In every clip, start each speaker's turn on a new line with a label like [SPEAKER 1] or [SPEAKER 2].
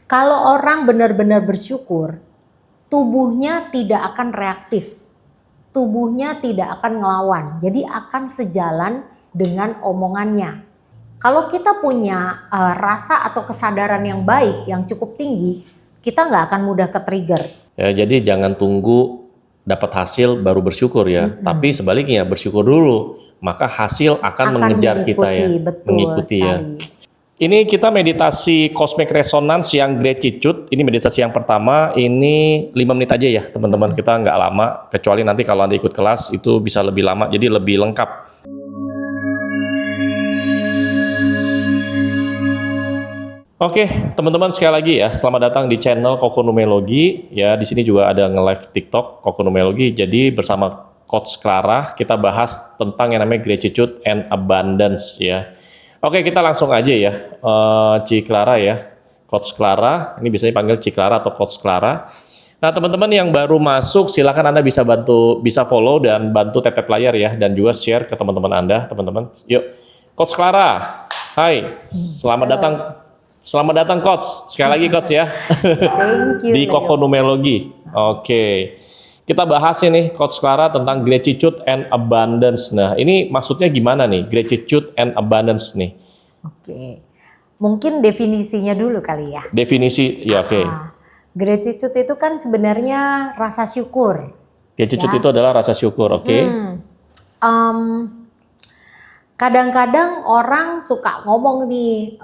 [SPEAKER 1] Kalau orang benar-benar bersyukur, tubuhnya tidak akan reaktif, tubuhnya tidak akan ngelawan, jadi akan sejalan dengan omongannya. Kalau kita punya rasa atau kesadaran yang baik, yang cukup tinggi, kita nggak akan mudah ke-trigger.
[SPEAKER 2] Ya, jadi jangan tunggu dapat hasil baru bersyukur ya, tapi sebaliknya bersyukur dulu, maka hasil akan mengejar kita ya,
[SPEAKER 1] betul
[SPEAKER 2] mengikuti ya.
[SPEAKER 1] sekali.
[SPEAKER 2] Ini kita meditasi Cosmic Resonance yang Gratitude. Ini meditasi yang pertama. Ini 5 menit aja ya teman-teman. Kita nggak lama. Kecuali nanti kalau Anda ikut kelas itu bisa lebih lama. Jadi lebih lengkap. Oke, teman-teman sekali lagi ya. Selamat datang di channel Kokonumeologi. Ya, di sini juga ada nge-live TikTok Kokonumeologi. Jadi bersama Coach Clara kita bahas tentang yang namanya Gratitude and Abundance ya. Oke, kita langsung aja ya, Ci Clara ya, Coach Clara. Ini biasanya panggil Ci Clara atau Coach Clara. Nah, teman-teman yang baru masuk, silakan Anda bisa follow dan bantu tap layar ya, dan juga share ke teman-teman Anda, teman-teman. Yuk, Coach Clara. Hai, selamat datang Coach. Sekali lagi Coach ya.
[SPEAKER 1] Thank you,
[SPEAKER 2] Di Kokonumeologi. Oke. Kita bahas ini Coach Clara tentang Gratitude and Abundance. Nah, ini maksudnya gimana nih Gratitude and Abundance nih?
[SPEAKER 1] Oke, mungkin definisinya dulu kali ya.
[SPEAKER 2] Definisi, ya oke.
[SPEAKER 1] Gratitude itu kan sebenarnya rasa syukur.
[SPEAKER 2] Gratitude itu adalah rasa syukur, oke.
[SPEAKER 1] Kadang-kadang orang suka ngomong nih,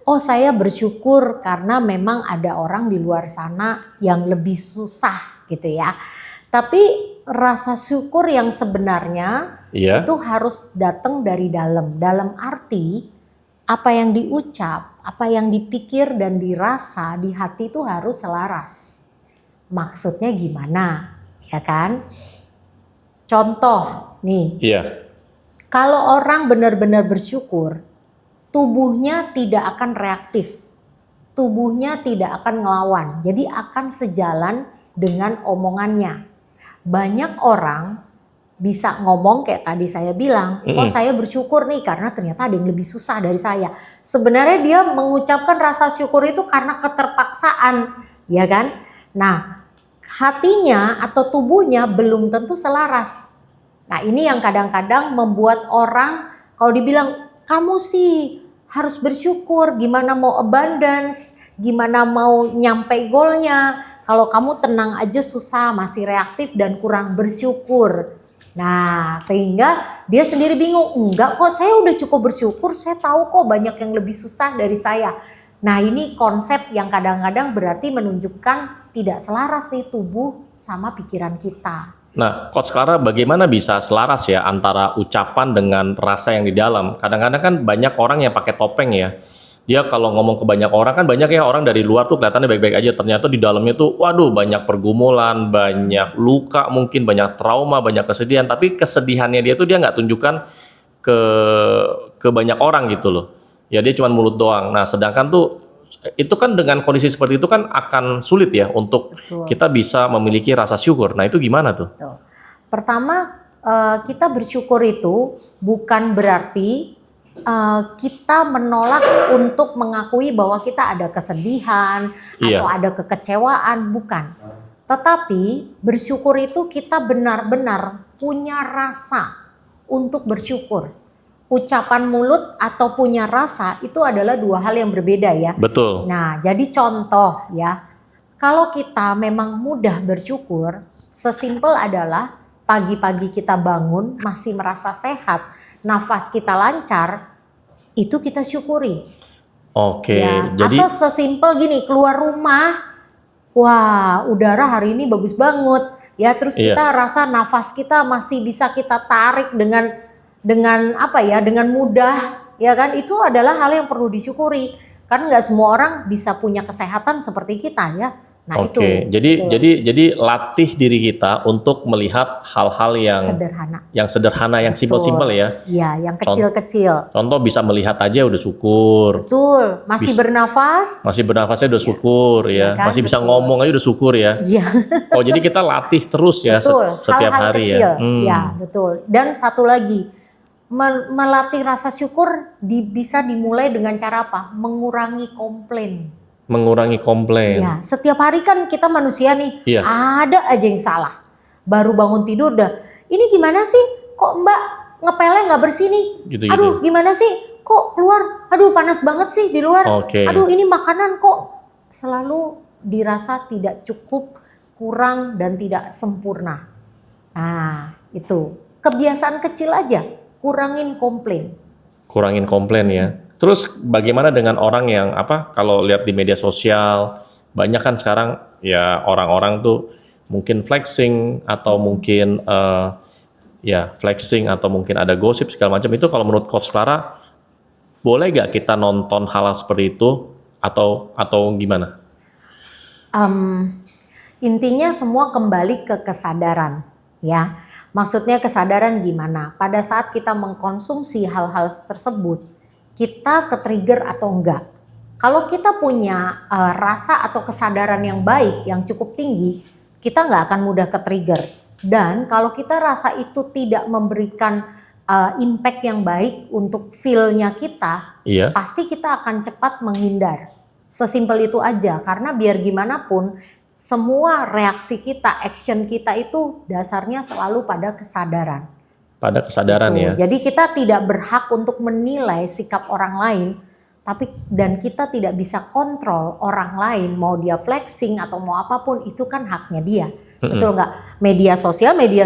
[SPEAKER 1] oh saya bersyukur karena memang ada orang di luar sana yang lebih susah gitu ya. Tapi rasa syukur yang sebenarnya itu harus datang dari dalam. Dalam arti apa yang diucap, apa yang dipikir dan dirasa di hati itu harus selaras. Maksudnya gimana? Ya kan? Contoh nih. Kalau orang benar-benar bersyukur, tubuhnya tidak akan reaktif. Tubuhnya tidak akan ngelawan. Jadi akan sejalan dengan omongannya. Banyak orang bisa ngomong kayak tadi saya bilang, oh saya bersyukur nih karena ternyata ada yang lebih susah dari saya. Sebenarnya dia mengucapkan rasa syukur itu karena keterpaksaan, ya kan? Nah, hatinya atau tubuhnya belum tentu selaras. Nah, ini yang kadang-kadang membuat orang kalau dibilang kamu sih harus bersyukur, gimana mau abundance, gimana mau nyampe goalnya. Kalau kamu tenang aja susah, masih reaktif dan kurang bersyukur. Nah, sehingga dia sendiri bingung, enggak kok saya udah cukup bersyukur, saya tahu kok banyak yang lebih susah dari saya. Nah, ini konsep yang kadang-kadang berarti menunjukkan tidak selaras nih tubuh sama pikiran kita.
[SPEAKER 2] Nah, Coach Clara bagaimana bisa selaras ya antara ucapan dengan rasa yang di dalam? Kadang-kadang kan banyak orang yang pakai topeng ya. Dia kalau ngomong ke banyak orang kan banyak ya orang dari luar tuh kelihatannya baik-baik aja, ternyata di dalamnya tuh waduh banyak pergumulan, banyak luka, mungkin banyak trauma, banyak kesedihan, tapi kesedihannya dia tuh dia nggak tunjukkan ke banyak orang gitu loh. Ya dia cuma mulut doang. Nah, sedangkan tuh itu kan dengan kondisi seperti itu kan akan sulit ya untuk kita bisa memiliki rasa syukur. Nah, itu gimana tuh?
[SPEAKER 1] Pertama, kita bersyukur itu bukan berarti kita menolak untuk mengakui bahwa kita ada kesedihan atau ada kekecewaan, bukan. Tetapi bersyukur itu kita benar-benar punya rasa untuk bersyukur. Ucapan mulut atau punya rasa itu adalah dua hal yang berbeda ya.
[SPEAKER 2] Betul.
[SPEAKER 1] Nah, jadi contoh ya, kalau kita memang mudah bersyukur, sesimpel adalah pagi-pagi kita bangun masih merasa sehat, nafas kita lancar, itu kita syukuri.
[SPEAKER 2] Oke,
[SPEAKER 1] ya,
[SPEAKER 2] jadi
[SPEAKER 1] atau sesimpel gini, keluar rumah, wah udara hari ini bagus banget, ya terus kita rasa nafas kita masih bisa kita tarik dengan apa ya, dengan mudah, ya kan? Itu adalah hal yang perlu disyukuri. Kan nggak semua orang bisa punya kesehatan seperti kita ya. Nah,
[SPEAKER 2] Oke, jadi latih diri kita untuk melihat hal-hal yang sederhana, yang simpel-simpel ya.
[SPEAKER 1] Iya, yang kecil-kecil.
[SPEAKER 2] Contoh bisa melihat aja udah syukur.
[SPEAKER 1] Betul, masih bernafas.
[SPEAKER 2] Masih bernafasnya udah syukur ya.
[SPEAKER 1] Kan?
[SPEAKER 2] Masih bisa ngomong aja udah syukur ya.
[SPEAKER 1] Iya.
[SPEAKER 2] Oh, jadi kita latih terus ya setiap
[SPEAKER 1] hal-hal
[SPEAKER 2] hari
[SPEAKER 1] kecil.
[SPEAKER 2] ya.
[SPEAKER 1] Ya, betul. Dan satu lagi, melatih rasa syukur bisa dimulai dengan cara apa? Mengurangi komplain.
[SPEAKER 2] Mengurangi komplain.
[SPEAKER 1] Ya, setiap hari kan kita manusia nih,
[SPEAKER 2] Iya.
[SPEAKER 1] ada aja yang salah. Baru bangun tidur dah, ini gimana sih? Kok Mbak ngepelnya nggak bersih nih?
[SPEAKER 2] Gitu-gitu.
[SPEAKER 1] Aduh, gimana sih? Kok keluar? Aduh, panas banget sih di luar.
[SPEAKER 2] Oke.
[SPEAKER 1] Aduh, ini makanan kok selalu dirasa tidak cukup, kurang dan tidak sempurna. Nah, itu kebiasaan kecil aja, kurangin komplain.
[SPEAKER 2] Kurangin komplain ya. Terus bagaimana dengan orang yang kalau lihat di media sosial, banyak kan sekarang ya orang-orang tuh mungkin flexing atau mungkin flexing atau mungkin ada gosip segala macam. Itu kalau menurut Coach Clara, boleh gak kita nonton hal seperti itu atau gimana?
[SPEAKER 1] Intinya semua kembali ke kesadaran, ya. Maksudnya kesadaran gimana? Pada saat kita mengkonsumsi hal-hal tersebut, kita ke-trigger atau enggak. Kalau kita punya rasa atau kesadaran yang baik, yang cukup tinggi, kita nggak akan mudah ke-trigger. Dan kalau kita rasa itu tidak memberikan impact yang baik untuk feel-nya kita,
[SPEAKER 2] Iya.
[SPEAKER 1] pasti kita akan cepat menghindar. Sesimpel itu aja, karena biar gimana pun, semua reaksi kita, action kita itu dasarnya selalu pada kesadaran.
[SPEAKER 2] Pada kesadaran ya.
[SPEAKER 1] Jadi kita tidak berhak untuk menilai sikap orang lain, dan kita tidak bisa kontrol orang lain, mau dia flexing atau mau apapun, itu kan haknya dia. Betul nggak? Media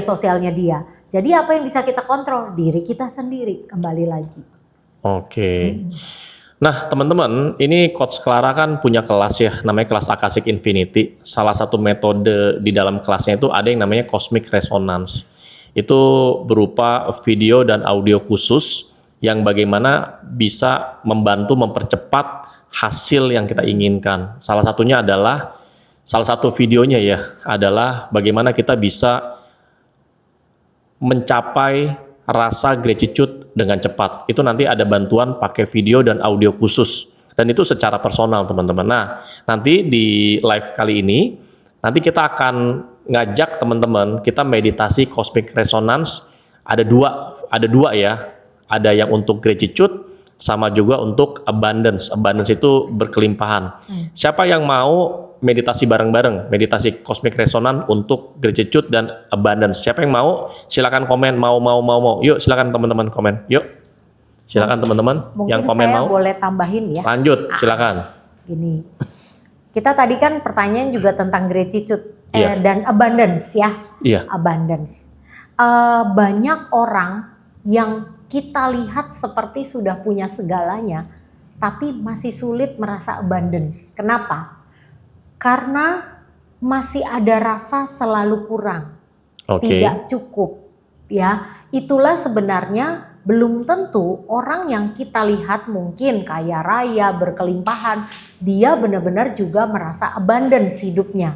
[SPEAKER 1] sosialnya dia. Jadi apa yang bisa kita kontrol? Diri kita sendiri, kembali lagi.
[SPEAKER 2] Oke. Nah teman-teman, ini Coach Clara kan punya kelas ya, namanya kelas Akashic Infinity. Salah satu metode di dalam kelasnya itu ada yang namanya Cosmic Resonance. Itu berupa video dan audio khusus yang bagaimana bisa membantu mempercepat hasil yang kita inginkan. Salah satu videonya ya adalah bagaimana kita bisa mencapai rasa gratitude dengan cepat. Itu nanti ada bantuan pakai video dan audio khusus. Dan itu secara personal teman-teman. Nah nanti di live kali ini, nanti kita akan ngajak teman-teman kita meditasi Cosmic Resonance. Ada dua ya. Ada yang untuk gratitude sama juga untuk abundance. Abundance itu berkelimpahan. Siapa yang mau meditasi bareng-bareng, meditasi Cosmic Resonance untuk gratitude dan abundance? Siapa yang mau? Silakan komen. Mau. Yuk silakan teman-teman komen. Yuk. Silakan teman-teman yang komen mau.
[SPEAKER 1] Mungkin saya boleh tambahin ya.
[SPEAKER 2] Lanjut, silakan.
[SPEAKER 1] Gini. Kita tadi kan pertanyaan juga tentang gratitude.
[SPEAKER 2] Iya.
[SPEAKER 1] Dan abundance ya.
[SPEAKER 2] Iya.
[SPEAKER 1] Abundance. Banyak orang yang kita lihat seperti sudah punya segalanya, tapi masih sulit merasa abundance. Kenapa? Karena masih ada rasa selalu kurang, tidak cukup. Ya, itulah sebenarnya belum tentu orang yang kita lihat mungkin kaya raya, berkelimpahan, dia benar-benar juga merasa abundance hidupnya.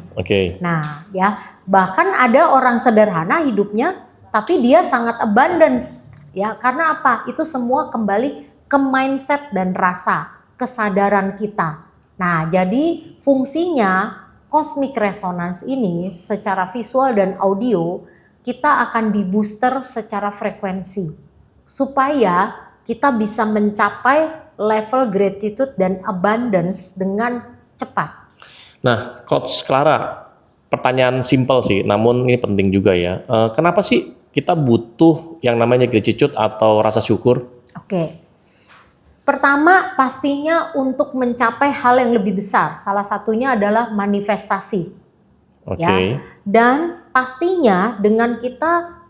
[SPEAKER 1] Nah, ya, bahkan ada orang sederhana hidupnya, tapi dia sangat abundance. Ya, karena apa? Itu semua kembali ke mindset dan rasa, kesadaran kita. Nah, jadi fungsinya Cosmic Resonance ini secara visual dan audio, kita akan di-booster secara frekuensi. Supaya kita bisa mencapai level gratitude dan abundance dengan cepat.
[SPEAKER 2] Nah, Coach Clara, pertanyaan simpel sih, namun ini penting juga ya. Kenapa sih kita butuh yang namanya gratitude atau rasa syukur?
[SPEAKER 1] Oke. Pertama, pastinya untuk mencapai hal yang lebih besar. Salah satunya adalah manifestasi. Ya. Dan pastinya dengan kita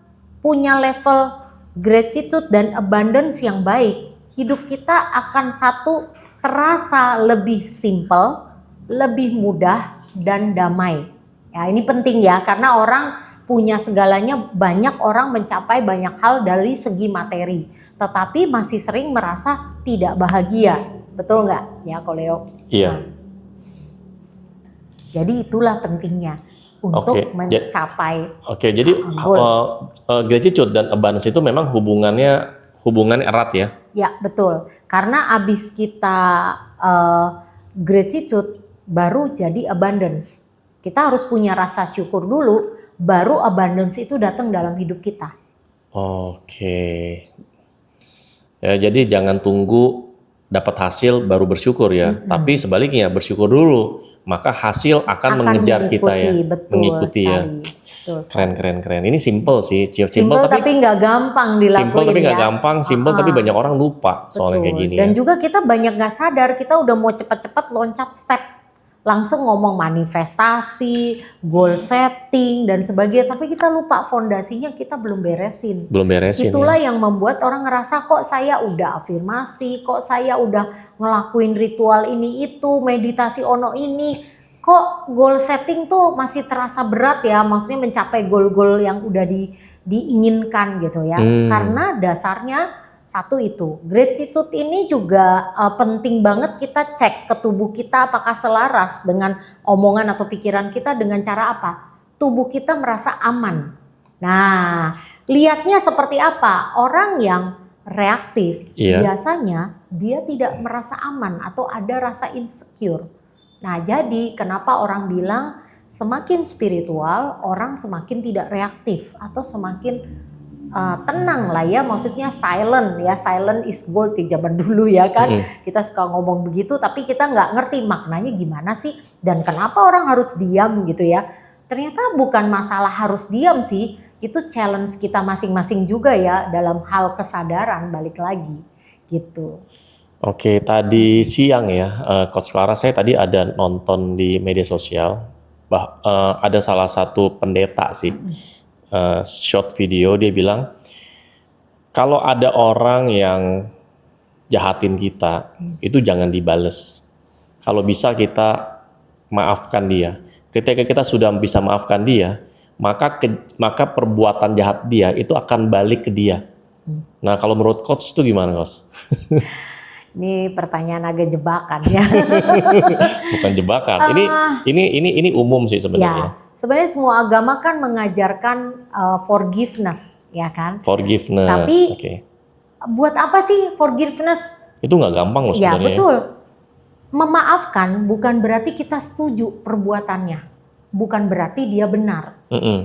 [SPEAKER 1] punya level gratitude dan abundance yang baik, hidup kita akan terasa lebih simple, lebih mudah dan damai. Ya, ini penting ya, karena orang punya segalanya, banyak orang mencapai banyak hal dari segi materi, tetapi masih sering merasa tidak bahagia. Betul nggak ya, Koleo?
[SPEAKER 2] Iya.
[SPEAKER 1] Nah, jadi itulah pentingnya untuk mencapai.
[SPEAKER 2] Jadi gratitude dan abundance itu memang hubungannya erat ya?
[SPEAKER 1] Ya, betul. Karena abis kita gratitude, baru jadi abundance. Kita harus punya rasa syukur dulu, baru abundance itu datang dalam hidup kita.
[SPEAKER 2] Ya, jadi jangan tunggu dapat hasil baru bersyukur ya. Tapi sebaliknya bersyukur dulu, maka hasil akan mengejar kita ya,
[SPEAKER 1] betul
[SPEAKER 2] mengikuti ya.
[SPEAKER 1] sekali. Betul sekali.
[SPEAKER 2] Keren. Ini simple sih,
[SPEAKER 1] Simple tapi nggak gampang dilakuin
[SPEAKER 2] simple tapi nggak
[SPEAKER 1] ya.
[SPEAKER 2] gampang, simple tapi banyak orang lupa soalnya kayak gini
[SPEAKER 1] Dan
[SPEAKER 2] ya.
[SPEAKER 1] juga kita banyak nggak sadar, kita udah mau cepet-cepet loncat step, langsung ngomong manifestasi, goal setting dan sebagainya, tapi kita lupa fondasinya kita belum beresin.
[SPEAKER 2] Belum beresin
[SPEAKER 1] Itulah
[SPEAKER 2] ya.
[SPEAKER 1] yang membuat orang ngerasa kok saya udah afirmasi, kok saya udah ngelakuin ritual ini itu, meditasi ono ini, kok goal setting tuh masih terasa berat ya, maksudnya mencapai goal-goal yang udah diinginkan gitu ya. Karena dasarnya satu itu, gratitude ini juga penting banget kita cek ke tubuh kita apakah selaras dengan omongan atau pikiran kita dengan cara apa? Tubuh kita merasa aman. Nah, lihatnya seperti apa? Orang yang reaktif biasanya dia tidak merasa aman atau ada rasa insecure. Nah, jadi kenapa orang bilang semakin spiritual orang semakin tidak reaktif atau semakin tenang lah ya, maksudnya silent ya, silent is gold di zaman dulu ya kan. Kita suka ngomong begitu tapi kita nggak ngerti maknanya gimana sih dan kenapa orang harus diam gitu ya. Ternyata bukan masalah harus diam sih, itu challenge kita masing-masing juga ya dalam hal kesadaran, balik lagi gitu.
[SPEAKER 2] Oke, tadi siang ya, Coach Clara, saya tadi ada nonton di media sosial, ada salah satu pendeta sih, short video, dia bilang kalau ada orang yang jahatin kita itu jangan dibales, kalau bisa kita maafkan dia. Ketika kita sudah bisa maafkan dia, maka perbuatan jahat dia itu akan balik ke dia. Nah, kalau menurut Coach itu gimana, Coach?
[SPEAKER 1] Ini pertanyaan agak jebakan ya.
[SPEAKER 2] Bukan jebakan. Ini umum sih sebenarnya.
[SPEAKER 1] Ya, sebenarnya semua agama kan mengajarkan forgiveness, ya kan?
[SPEAKER 2] Forgiveness.
[SPEAKER 1] Tapi buat apa sih forgiveness?
[SPEAKER 2] Itu nggak gampang loh sebenarnya.
[SPEAKER 1] Ya betul. Memaafkan bukan berarti kita setuju perbuatannya, bukan berarti dia benar.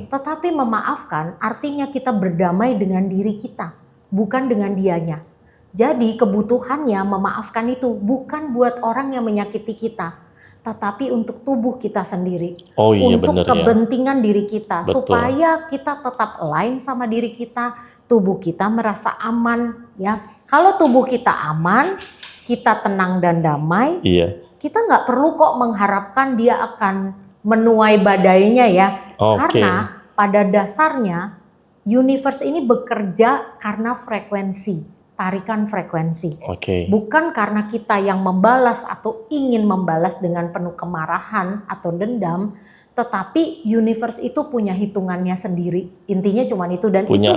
[SPEAKER 1] Tetapi memaafkan artinya kita berdamai dengan diri kita, bukan dengan dianya. Jadi kebutuhannya memaafkan itu bukan buat orang yang menyakiti kita, tetapi untuk tubuh kita sendiri, untuk kepentingan diri kita, supaya kita tetap align sama diri kita, tubuh kita merasa aman ya. Kalau tubuh kita aman, kita tenang dan damai, kita nggak perlu kok mengharapkan dia akan menuai badainya ya, karena pada dasarnya universe ini bekerja karena frekuensi. Tarikan frekuensi, bukan karena kita yang membalas atau ingin membalas dengan penuh kemarahan atau dendam, tetapi universe itu punya hitungannya sendiri. Intinya cuma itu dan itu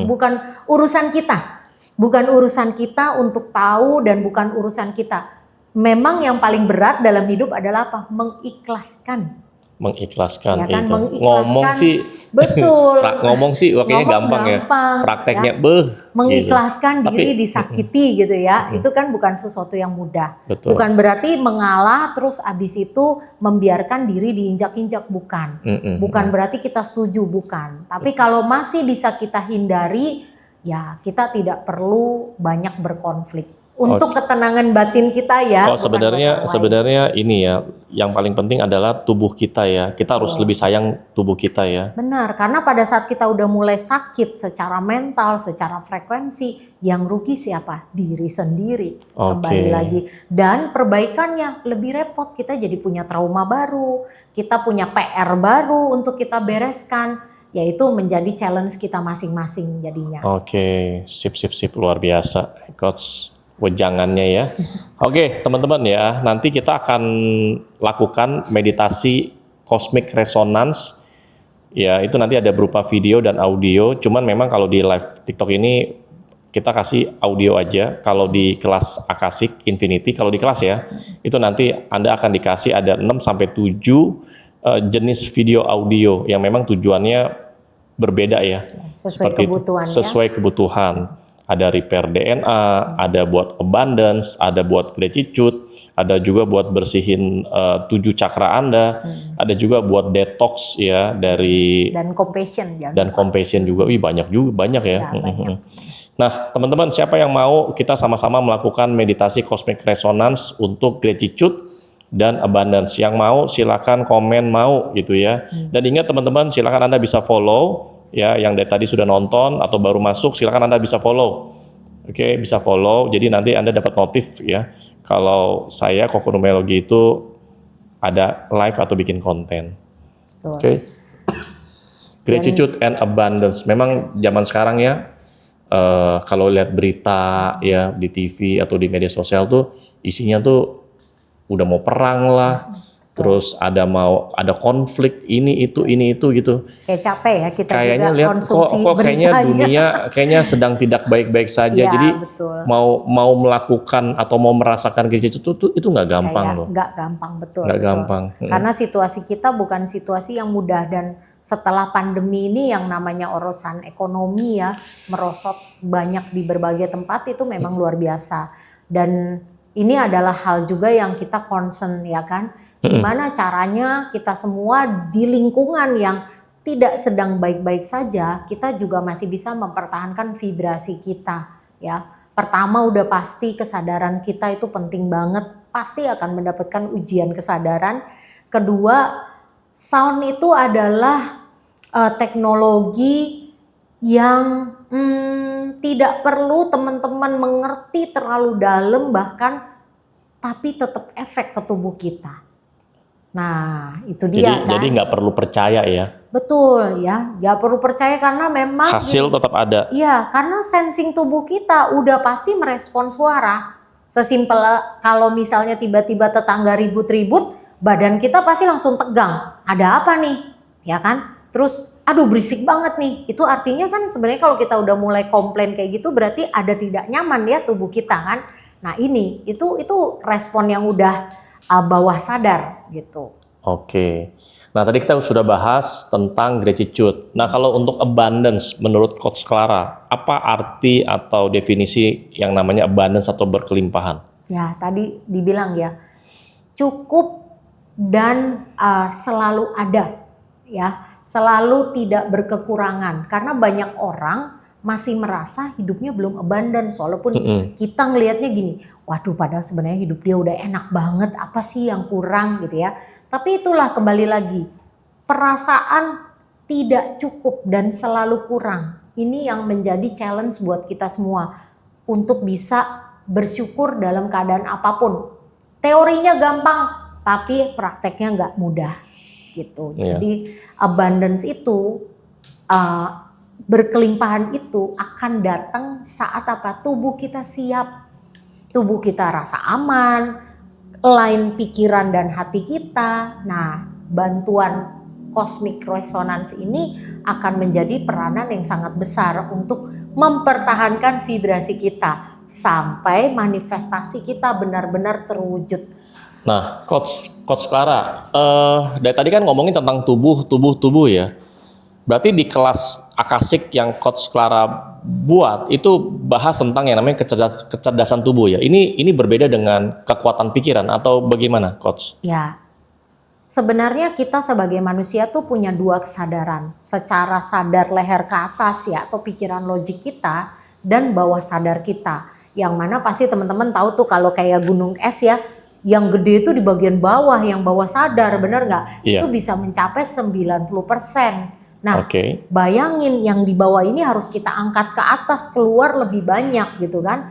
[SPEAKER 1] bukan urusan kita, bukan urusan kita untuk tahu dan bukan urusan kita. Memang yang paling berat dalam hidup adalah apa? Mengikhlaskan
[SPEAKER 2] mengikhlaskan
[SPEAKER 1] ya kan,
[SPEAKER 2] itu.
[SPEAKER 1] mengikhlaskan,
[SPEAKER 2] ngomong sih
[SPEAKER 1] betul.
[SPEAKER 2] ngomong sih kayaknya gampang ya. Prakteknya
[SPEAKER 1] ya. Mengikhlaskan
[SPEAKER 2] gitu.
[SPEAKER 1] diri disakiti gitu ya. Itu kan bukan sesuatu yang mudah.
[SPEAKER 2] Betul.
[SPEAKER 1] Bukan berarti mengalah terus abis itu membiarkan diri diinjak-injak, bukan. Bukan berarti kita setuju, bukan. Tapi kalau masih bisa kita hindari, ya kita tidak perlu banyak berkonflik. Untuk ketenangan batin kita ya.
[SPEAKER 2] Sebenarnya ini ya, yang paling penting adalah tubuh kita ya. Kita harus lebih sayang tubuh kita ya.
[SPEAKER 1] Benar, karena pada saat kita udah mulai sakit secara mental, secara frekuensi, yang rugi siapa? Diri sendiri. Kembali lagi. Dan perbaikannya lebih repot, kita jadi punya trauma baru, kita punya PR baru untuk kita bereskan. Yaitu menjadi challenge kita masing-masing jadinya.
[SPEAKER 2] Sip, luar biasa, Coach. Wejangannya ya. Oke, teman-teman ya, nanti kita akan lakukan meditasi cosmic resonance. Ya, itu nanti ada berupa video dan audio. Cuman memang kalau di live TikTok ini kita kasih audio aja. Kalau di kelas Akashic Infinity, kalau di kelas ya, itu nanti Anda akan dikasih ada 6 sampai 7 jenis video audio yang memang tujuannya berbeda ya. Sesuai kebutuhan. Ada repair DNA, ada buat abundance, ada buat gratitude, ada juga buat bersihin 7 cakra Anda, ada juga buat detox ya dari
[SPEAKER 1] dan compassion
[SPEAKER 2] juga. Banyak ya.
[SPEAKER 1] Banyak.
[SPEAKER 2] Nah, teman-teman, siapa yang mau kita sama-sama melakukan meditasi cosmic resonance untuk gratitude dan abundance? Yang mau silakan komen mau gitu ya. Dan ingat teman-teman, silakan Anda bisa follow ya, yang dari tadi sudah nonton atau baru masuk, silakan Anda bisa follow. Oke, bisa follow. Jadi nanti Anda dapat notif ya kalau saya Kokonumeologi itu ada live atau bikin konten. Oke. Gratitude and abundance. Memang zaman sekarang ya, kalau lihat berita ya di TV atau di media sosial tuh isinya tuh udah mau perang lah, terus ada konflik ini itu gitu.
[SPEAKER 1] Kayak capek ya kita
[SPEAKER 2] Kayaknya
[SPEAKER 1] juga
[SPEAKER 2] lihat
[SPEAKER 1] konsumsi
[SPEAKER 2] kok kayaknya
[SPEAKER 1] beritanya.
[SPEAKER 2] dunia kayaknya sedang tidak baik-baik saja.
[SPEAKER 1] Iya,
[SPEAKER 2] Jadi
[SPEAKER 1] betul.
[SPEAKER 2] mau melakukan atau mau merasakan gratitude itu nggak gampang
[SPEAKER 1] Kayak
[SPEAKER 2] loh.
[SPEAKER 1] nggak gampang, betul.
[SPEAKER 2] Nggak
[SPEAKER 1] betul.
[SPEAKER 2] gampang.
[SPEAKER 1] Karena situasi kita bukan situasi yang mudah, dan setelah pandemi ini yang namanya urusan ekonomi ya merosot banyak di berbagai tempat, itu memang luar biasa. Dan ini adalah hal juga yang kita concern ya kan, gimana caranya kita semua di lingkungan yang tidak sedang baik-baik saja, kita juga masih bisa mempertahankan vibrasi kita ya. Pertama udah pasti kesadaran kita itu penting banget, pasti akan mendapatkan ujian kesadaran. Kedua, sound itu adalah teknologi yang tidak perlu teman-teman mengerti terlalu dalam bahkan, tapi tetap efek ke tubuh kita. Nah itu dia kan.
[SPEAKER 2] Jadi nggak perlu percaya ya.
[SPEAKER 1] Betul ya, nggak perlu percaya karena memang
[SPEAKER 2] Hasil tetap ada.
[SPEAKER 1] Iya, karena sensing tubuh kita udah pasti merespon suara. Sesimpel kalau misalnya tiba-tiba tetangga ribut-ribut, badan kita pasti langsung tegang. Ada apa nih? Ya kan? Terus, aduh berisik banget nih. Itu artinya kan sebenarnya kalau kita udah mulai komplain kayak gitu, berarti ada tidak nyaman ya tubuh kita kan. Nah ini, itu respon yang udah bawah sadar gitu.
[SPEAKER 2] Oke. Nah tadi kita sudah bahas tentang gratitude. Nah kalau untuk abundance menurut Coach Clara, apa arti atau definisi yang namanya abundance atau berkelimpahan?
[SPEAKER 1] Ya tadi dibilang ya, cukup dan selalu ada ya, selalu tidak berkekurangan. Karena banyak orang masih merasa hidupnya belum abundance, walaupun kita ngelihatnya gini, waduh padahal sebenarnya hidup dia udah enak banget, apa sih yang kurang gitu ya. Tapi itulah kembali lagi, perasaan tidak cukup dan selalu kurang. Ini yang menjadi challenge buat kita semua untuk bisa bersyukur dalam keadaan apapun. Teorinya gampang, tapi prakteknya nggak mudah gitu. Jadi abundance itu, berkelimpahan itu akan datang saat apa? Tubuh kita siap, tubuh kita rasa aman, lain pikiran dan hati kita. Nah, bantuan cosmic resonance ini akan menjadi peranan yang sangat besar untuk mempertahankan vibrasi kita sampai manifestasi kita benar-benar terwujud.
[SPEAKER 2] Nah, Coach Clara, dari tadi kan ngomongin tentang tubuh ya. Berarti di kelas Akasik yang Coach Clara buat itu bahas tentang yang namanya kecerdasan tubuh ya. Ini berbeda dengan kekuatan pikiran atau bagaimana, Coach?
[SPEAKER 1] Ya, sebenarnya kita sebagai manusia tuh punya dua kesadaran. Secara sadar leher ke atas ya, atau pikiran logik kita, dan bawah sadar kita. Yang mana pasti teman-teman tahu tuh kalau kayak gunung es ya, yang gede itu di bagian bawah, yang bawah sadar, bener nggak?
[SPEAKER 2] Iya.
[SPEAKER 1] Itu bisa mencapai 90%. Nah, bayangin yang di bawah ini harus kita angkat ke atas, keluar lebih banyak gitu kan.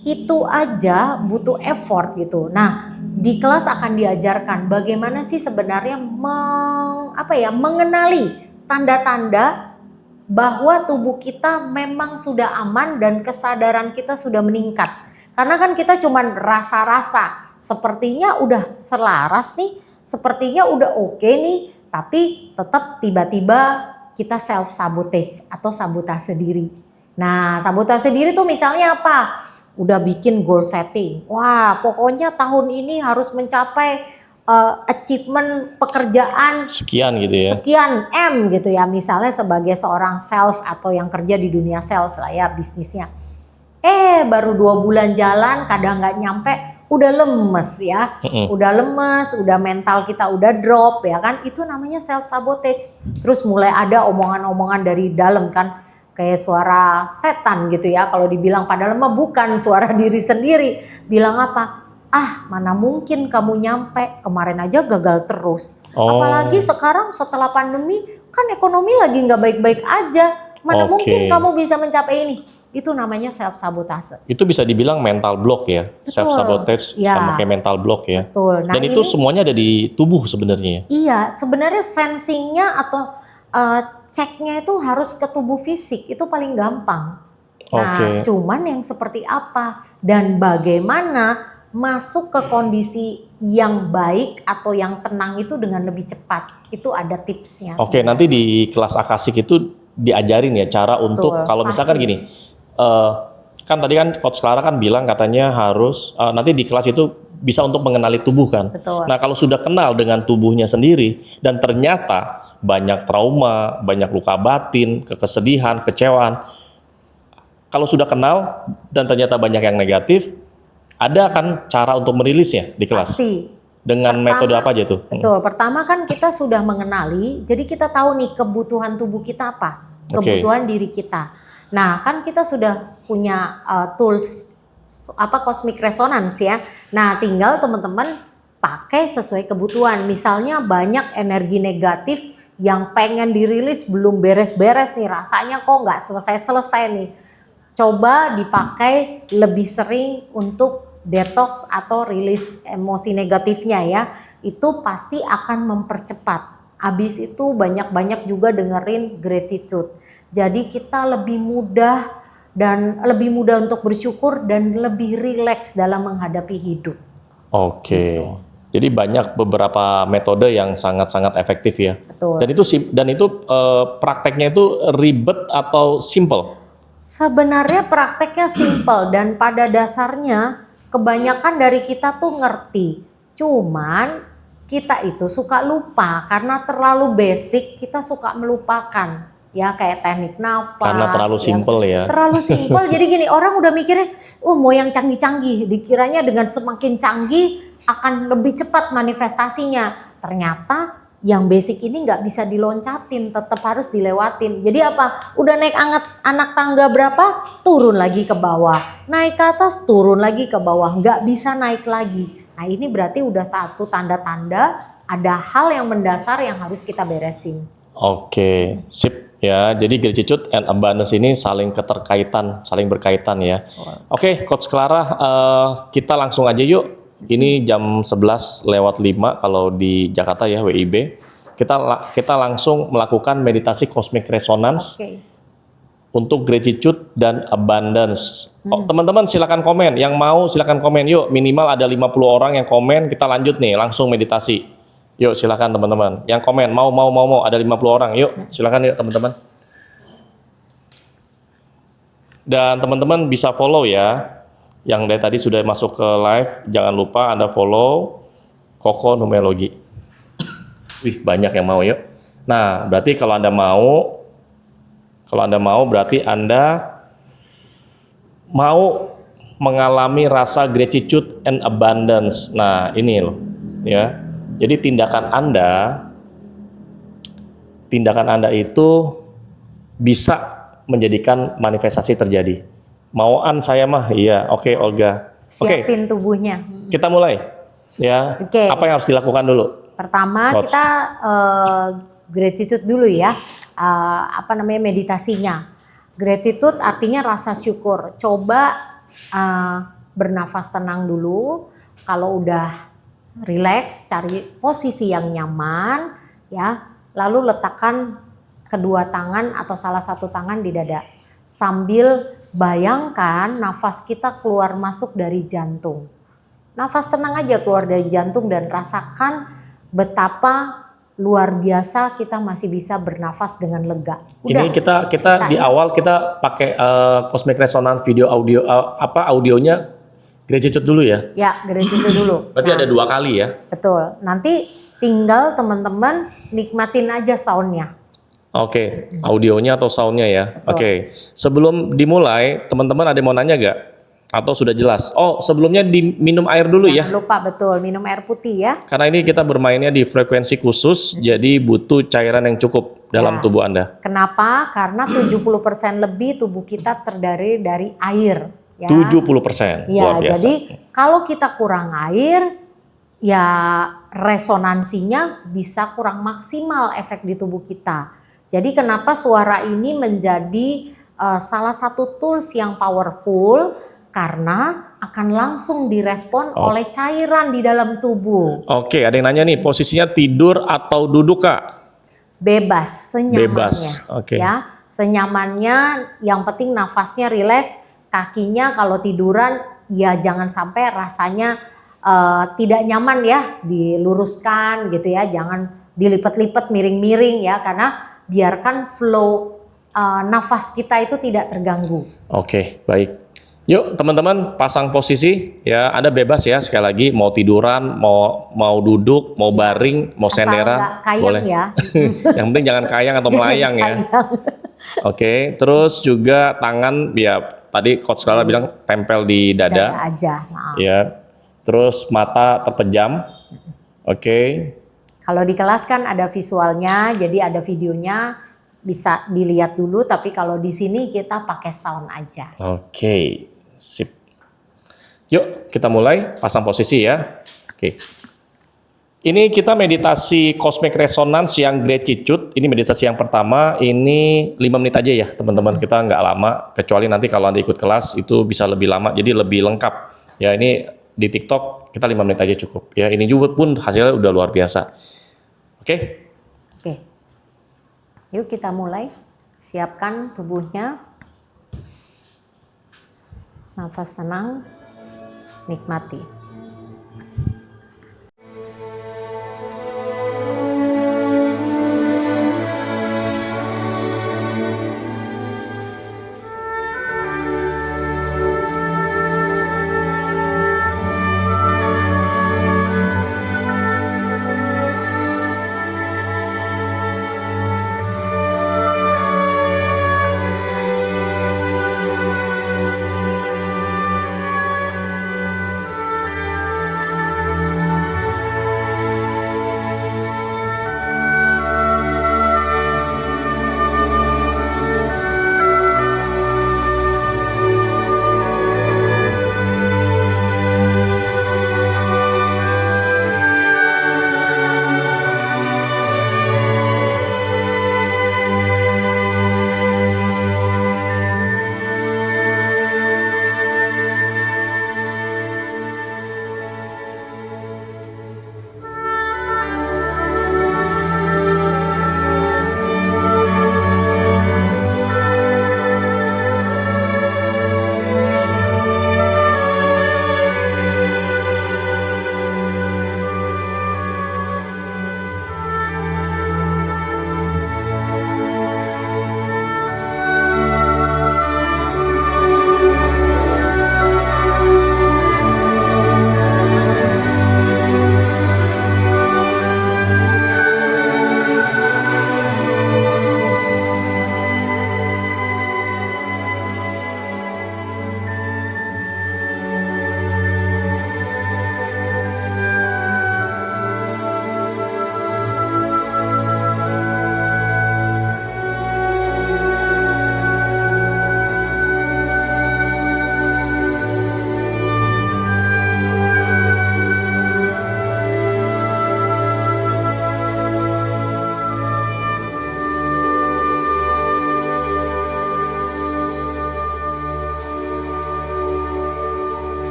[SPEAKER 1] Itu aja butuh effort gitu. Nah, di kelas akan diajarkan bagaimana sih sebenarnya mengenali tanda-tanda bahwa tubuh kita memang sudah aman dan kesadaran kita sudah meningkat. Karena kan kita cuman rasa-rasa, sepertinya udah selaras nih, sepertinya udah oke nih, tapi tetap tiba-tiba kita self sabotage atau sabotase diri. Nah, sabotase diri tuh misalnya apa? Udah bikin goal setting. Wah, pokoknya tahun ini harus mencapai achievement pekerjaan
[SPEAKER 2] sekian gitu ya.
[SPEAKER 1] Sekian M gitu ya, misalnya sebagai seorang sales atau yang kerja di dunia sales lah ya bisnisnya. Baru 2 bulan jalan kadang nggak nyampe, udah lemes ya, udah mental kita udah drop ya kan, itu namanya self sabotage. Terus mulai ada omongan-omongan dari dalam kan, kayak suara setan gitu ya kalau dibilang, padahal mah bukan, suara diri sendiri. Bilang apa? Ah, mana mungkin kamu nyampe, kemarin aja gagal terus. Apalagi sekarang setelah pandemi kan ekonomi lagi nggak baik-baik aja. Mana mungkin kamu bisa mencapai ini? Itu namanya self sabotase.
[SPEAKER 2] Itu bisa dibilang mental block ya, self sabotage sama kayak mental block ya.
[SPEAKER 1] Betul. Nah,
[SPEAKER 2] dan itu semuanya ada di tubuh sebenarnya.
[SPEAKER 1] Iya, sebenarnya sensingnya atau ceknya itu harus ke tubuh fisik, itu paling gampang. Nah, cuman yang seperti apa dan bagaimana masuk ke kondisi yang baik atau yang tenang itu dengan lebih cepat, itu ada tipsnya.
[SPEAKER 2] Nanti di kelas Akasik itu diajarin ya cara untuk kalau misalkan gini, kan tadi kan Coach Clara kan bilang katanya harus nanti di kelas itu bisa untuk mengenali tubuh kan.
[SPEAKER 1] Betul.
[SPEAKER 2] Nah kalau sudah kenal dengan tubuhnya sendiri dan ternyata banyak trauma, banyak luka batin, kesedihan, kecewaan, kalau sudah kenal dan ternyata banyak yang negatif, ada kan cara untuk merilisnya di kelas?
[SPEAKER 1] Pasti.
[SPEAKER 2] Dengan metode apa aja tuh?
[SPEAKER 1] Betul, pertama kan kita sudah mengenali, jadi kita tahu nih kebutuhan tubuh kita apa, kebutuhan diri kita. Nah kan kita sudah punya tools cosmic resonance ya. Nah tinggal teman-teman pakai sesuai kebutuhan. Misalnya banyak energi negatif yang pengen dirilis belum beres-beres nih, rasanya kok nggak selesai-selesai nih. Coba dipakai lebih sering untuk detox atau rilis emosi negatifnya ya. Itu pasti akan mempercepat. Habis itu banyak-banyak juga dengerin gratitude. Jadi kita lebih mudah untuk bersyukur dan lebih rileks dalam menghadapi hidup. Gitu.
[SPEAKER 2] Jadi banyak beberapa metode yang sangat-sangat efektif ya.
[SPEAKER 1] Betul.
[SPEAKER 2] Dan itu prakteknya itu ribet atau simple?
[SPEAKER 1] Sebenarnya prakteknya simple dan pada dasarnya kebanyakan dari kita tuh ngerti. Cuman kita itu suka lupa karena terlalu basic, kita suka melupakan. Ya kayak teknik nafas.
[SPEAKER 2] Karena terlalu simple ya.
[SPEAKER 1] Terlalu simple. Jadi gini, orang udah mikirnya, mau yang canggih-canggih. Dikiranya dengan semakin canggih akan lebih cepat manifestasinya. Ternyata yang basic ini nggak bisa diloncatin, tetap harus dilewatin. Jadi apa? Udah naik anak tangga berapa? Turun lagi ke bawah. Naik ke atas, turun lagi ke bawah. Nggak bisa naik lagi. Nah ini berarti udah satu tanda-tanda ada hal yang mendasar yang harus kita beresin.
[SPEAKER 2] Sip ya. Jadi gratitude and abundance ini saling berkaitan ya. Coach Clara, kita langsung aja yuk. Ini jam 11:05 kalau di Jakarta ya, WIB. Kita langsung melakukan meditasi cosmic resonance untuk gratitude dan abundance. Teman-teman silakan komen, yang mau silakan komen. Yuk, minimal ada 50 orang yang komen, kita lanjut nih langsung meditasi. Yuk silakan teman-teman. Yang komen mau ada 50 orang. Yuk, silakan yuk teman-teman. Dan teman-teman bisa follow ya. Yang dari tadi sudah masuk ke live, jangan lupa Anda follow Koko Numerologi. Wih, banyak yang mau yuk. Nah, berarti kalau Anda mau berarti Anda mau mengalami rasa gratitude and abundance. Nah, ini loh ya. Jadi tindakan Anda itu bisa menjadikan manifestasi terjadi. Mauan saya mah, iya. Olga.
[SPEAKER 1] Siapin tubuhnya.
[SPEAKER 2] Kita mulai, ya. Apa yang harus dilakukan dulu?
[SPEAKER 1] Pertama, Coach, kita gratitude dulu ya. Meditasinya. Gratitude artinya rasa syukur. Coba bernafas tenang dulu. Kalau udah relax, cari posisi yang nyaman, ya. Lalu letakkan kedua tangan atau salah satu tangan di dada. Sambil bayangkan nafas kita keluar masuk dari jantung. Nafas tenang aja keluar dari jantung dan rasakan betapa luar biasa kita masih bisa bernafas dengan lega.
[SPEAKER 2] Ini kita di awal kita pakai cosmic resonance video audio audionya gratitude dulu ya.
[SPEAKER 1] Ya, gratitude dulu.
[SPEAKER 2] Berarti ada 2 kali ya.
[SPEAKER 1] Betul. Nanti tinggal teman-teman nikmatin aja soundnya.
[SPEAKER 2] Audionya atau soundnya ya. Sebelum dimulai, teman-teman ada yang mau nanya gak? Atau sudah jelas? Sebelumnya diminum air dulu ya.
[SPEAKER 1] Jangan lupa, betul, minum air putih ya.
[SPEAKER 2] Karena ini kita bermainnya di frekuensi khusus, jadi butuh cairan yang cukup dalam
[SPEAKER 1] Ya.
[SPEAKER 2] tubuh Anda.
[SPEAKER 1] Kenapa? Karena 70% lebih tubuh kita terdiri dari air. Ya.
[SPEAKER 2] 70%,
[SPEAKER 1] Ya,
[SPEAKER 2] luar biasa.
[SPEAKER 1] jadi kalau kita kurang air, ya resonansinya bisa kurang maksimal efek di tubuh kita. Jadi kenapa suara ini menjadi salah satu tools yang powerful, karena akan langsung direspon oleh cairan di dalam tubuh.
[SPEAKER 2] Oke, ada yang nanya nih, posisinya tidur atau duduk, Kak?
[SPEAKER 1] Bebas, senyamannya.
[SPEAKER 2] Bebas, oke.
[SPEAKER 1] Ya, senyamannya, yang penting nafasnya rileks, kakinya kalau tiduran ya jangan sampai rasanya tidak nyaman ya, diluruskan gitu ya, jangan dilipat-lipat miring-miring ya, karena biarkan flow nafas kita itu tidak terganggu.
[SPEAKER 2] Oke, baik. Yuk teman-teman pasang posisi ya, Anda bebas ya, sekali lagi mau tiduran, mau duduk, mau baring, mau
[SPEAKER 1] Asal
[SPEAKER 2] senderan,
[SPEAKER 1] nggak kayang
[SPEAKER 2] boleh.
[SPEAKER 1] ya.
[SPEAKER 2] Yang penting jangan kayang atau melayang ya.
[SPEAKER 1] Kayang.
[SPEAKER 2] Oke, terus juga tangan ya tadi Coach Clara bilang tempel di
[SPEAKER 1] Dada
[SPEAKER 2] dada,
[SPEAKER 1] aja. Maaf.
[SPEAKER 2] ya. Terus mata terpejam. Oke.
[SPEAKER 1] Kalau di kelas kan ada visualnya, jadi ada videonya, bisa dilihat dulu. Tapi kalau di sini kita pakai sound aja.
[SPEAKER 2] Oke, sip. Yuk kita mulai pasang posisi ya. Oke. Ini kita meditasi cosmic resonance yang gratitude. Ini meditasi yang pertama. Ini 5 menit aja ya teman-teman. Kita nggak lama. Kecuali nanti kalau Anda ikut kelas itu bisa lebih lama. Jadi lebih lengkap. Ya ini di TikTok kita 5 menit aja cukup. Ya ini juga pun hasilnya udah luar biasa. Oke.
[SPEAKER 1] Oke. Yuk kita mulai. Siapkan tubuhnya. Nafas tenang. Nikmati.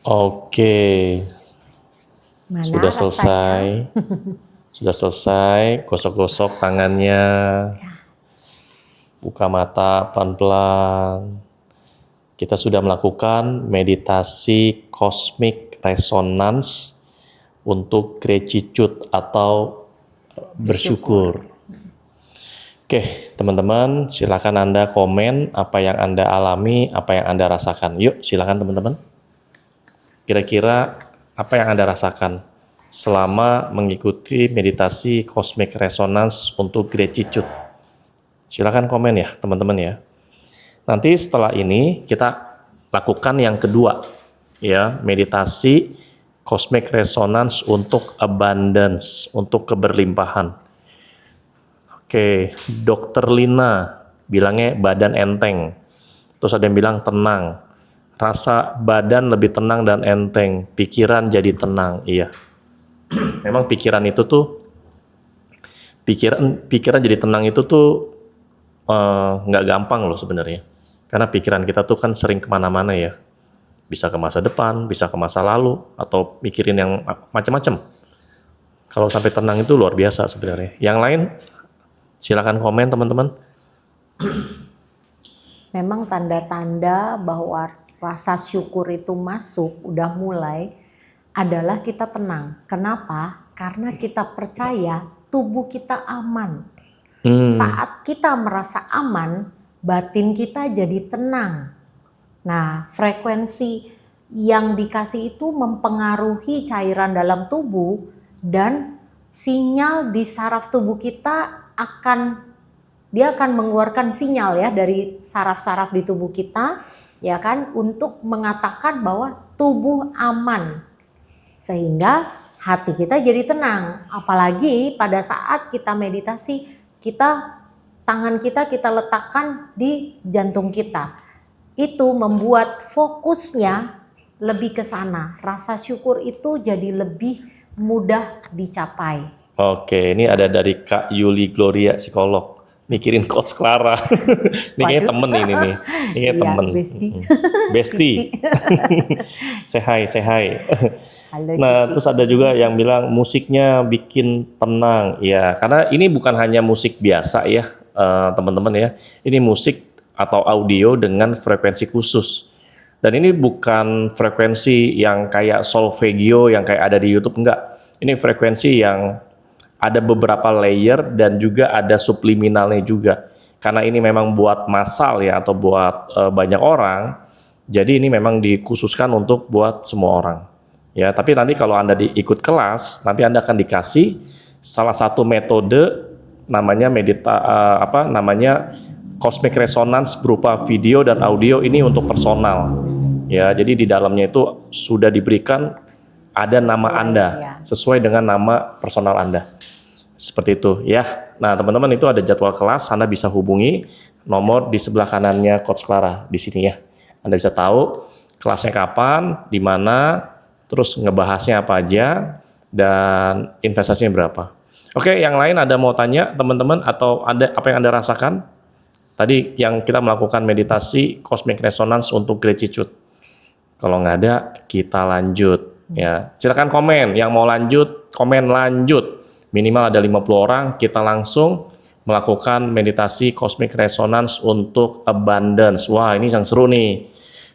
[SPEAKER 2] Oke,
[SPEAKER 1] Mana
[SPEAKER 2] sudah
[SPEAKER 1] rasanya?
[SPEAKER 2] selesai. Sudah selesai, gosok-gosok tangannya. Buka mata pelan-pelan. Kita sudah melakukan meditasi cosmic resonance untuk gratitude atau bersyukur. Oke, teman-teman, silakan Anda komen apa yang Anda alami, apa yang Anda rasakan. Yuk, silakan teman-teman. Kira-kira apa yang Anda rasakan selama mengikuti meditasi cosmic resonance untuk gratitude? Silakan komen ya, teman-teman ya. Nanti setelah ini kita lakukan yang kedua, ya, meditasi cosmic resonance untuk abundance, untuk keberlimpahan. Oke, Dokter Lina bilangnya badan enteng. Terus ada yang bilang tenang. Rasa badan lebih tenang dan enteng, pikiran jadi tenang. Iya. Memang pikiran itu tuh pikiran jadi tenang itu tuh nggak gampang loh sebenarnya. Karena pikiran kita tuh kan sering kemana-mana ya. Bisa ke masa depan, bisa ke masa lalu, atau mikirin yang macam-macam. Kalau sampai tenang itu luar biasa sebenarnya. Yang lain, silakan komen teman-teman.
[SPEAKER 1] Memang tanda-tanda bahwa rasa syukur itu masuk, udah mulai, adalah kita tenang. Kenapa? Karena kita percaya tubuh kita aman. Saat kita merasa aman, batin kita jadi tenang. Nah, frekuensi yang dikasih itu mempengaruhi cairan dalam tubuh dan sinyal di saraf tubuh kita akan mengeluarkan sinyal ya dari saraf-saraf di tubuh kita, ya kan, untuk mengatakan bahwa tubuh aman. Sehingga hati kita jadi tenang. Apalagi pada saat kita meditasi, tangan kita letakkan di jantung kita. Itu membuat fokusnya lebih ke sana. Rasa syukur itu jadi lebih mudah dicapai.
[SPEAKER 2] Oke, ini ada dari Kak Yuli Gloria, psikolog. Mikirin Coach Clara. Ini kayaknya temen ini nih. Ini kayaknya temen. Besti. Say hi.
[SPEAKER 1] Halo,
[SPEAKER 2] Nah,
[SPEAKER 1] Cici.
[SPEAKER 2] terus ada juga yang bilang musiknya bikin tenang. Ya, karena ini bukan hanya musik biasa ya, teman-teman ya. Ini musik atau audio dengan frekuensi khusus. Dan ini bukan frekuensi yang kayak solfeggio yang kayak ada di YouTube, enggak. Ini frekuensi yang ada beberapa layer dan juga ada subliminalnya juga. Karena ini memang buat massal ya, atau buat banyak orang. Jadi ini memang dikhususkan untuk buat semua orang. Ya, tapi nanti kalau Anda ikut kelas, nanti Anda akan dikasih salah satu metode namanya cosmic resonance berupa video dan audio, ini untuk personal. Ya, jadi di dalamnya itu sudah diberikan ada nama Anda sesuai dengan nama personal Anda. Seperti itu ya. Nah, teman-teman, itu ada jadwal kelas, Anda bisa hubungi nomor di sebelah kanannya Coach Clara di sini ya. Anda bisa tahu kelasnya kapan, di mana, terus ngebahasnya apa aja, dan investasinya berapa. Oke, yang lain ada mau tanya teman-teman, atau ada apa yang Anda rasakan? Tadi yang kita melakukan meditasi cosmic resonance untuk gratitude. Kalau nggak ada, kita lanjut. Ya, silakan komen. Yang mau lanjut, komen lanjut. Minimal ada 50 orang, kita langsung melakukan meditasi cosmic resonance untuk abundance. Wah, ini yang seru nih.